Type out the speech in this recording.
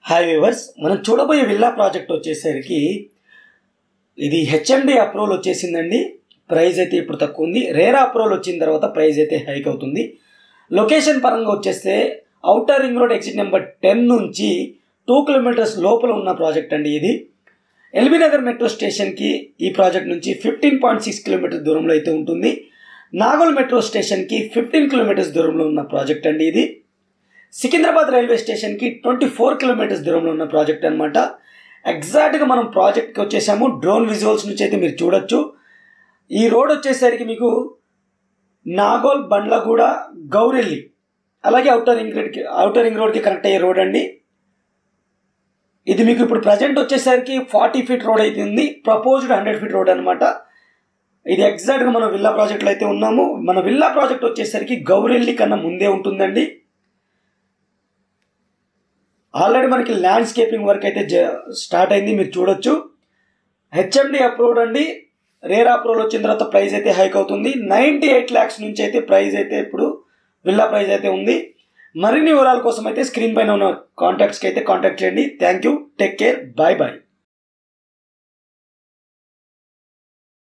Hi viewers, మనం చూడబోయే villa project వచ్చేసరికి ఇది హెచ్ఎండి అప్రూవల్ వచ్చేసిందండి. ప్రైస్ అయితే ఇప్పుడు తక్కువ ఉంది. రేరా అప్రూవల్ వచ్చిన తర్వాత ప్రైస్ అయితే హైక్ అవుతుంది. లొకేషన్ పరంగా వచ్చేస్తే outer ring road exit number 10 నుంచి 2 కిలోమీటర్స్ లోపల ఉన్న ప్రాజెక్ట్ అండి. ఇది ఎల్బీ నగర్ మెట్రో స్టేషన్కి ఈ ప్రాజెక్ట్ నుంచి 15.6 కిలోమీటర్స్ దూరంలో అయితే ఉంటుంది. నాగోల్ మెట్రో స్టేషన్కి 15 కిలోమీటర్స్ దూరంలో ఉన్న ప్రాజెక్ట్ అండి. ఇది సికింద్రాబాద్ రైల్వే స్టేషన్కి 24 కిలోమీటర్స్ దూరంలో ఉన్న ప్రాజెక్ట్ అనమాట. ఎగ్జాక్ట్గా మనం ప్రాజెక్ట్కి వచ్చేసాము. డ్రోన్ విజువల్స్ నుంచి అయితే మీరు చూడొచ్చు. ఈ రోడ్ వచ్చేసరికి మీకు నాగోల్, బండ్లగూడ, గౌరెల్లి అలాగే ఔటర్ రింగ్ రోడ్కి కనెక్ట్ అయ్యే రోడ్ అండి. ఇది మీకు ఇప్పుడు ప్రజెంట్ వచ్చేసరికి 40 ఫీట్ రోడ్ అయితే ఉంది. ప్రపోజ్డ్ 100 ఫీట్ రోడ్ అనమాట. ఇది ఎగ్జాక్ట్గా మనం విల్లా ప్రాజెక్ట్లో అయితే ఉన్నాము. మన విల్లా ప్రాజెక్ట్ వచ్చేసరికి గౌరెల్లి కన్నా ముందే ఉంటుందండి. ఆల్రెడీ మనకి ల్యాండ్స్కేపింగ్ వర్క్ అయితే స్టార్ట్ అయింది, మీరు చూడొచ్చు. హెచ్ఎండి అప్రూవ్డ్ అండి. రేరా అప్రూవల్ వచ్చిన తర్వాత ప్రైస్ అయితే హైక్ అవుతుంది. 98 lakhs నుంచి అయితే ప్రైస్ అయితే ఇప్పుడు విల్లా ప్రైస్ అయితే ఉంది. మరిన్ని వివరాల కోసం అయితే స్క్రీన్ పైన ఉన్న కాంటాక్ట్స్కి అయితే కాంటాక్ట్ చేయండి. Thank you, take care, bye bye.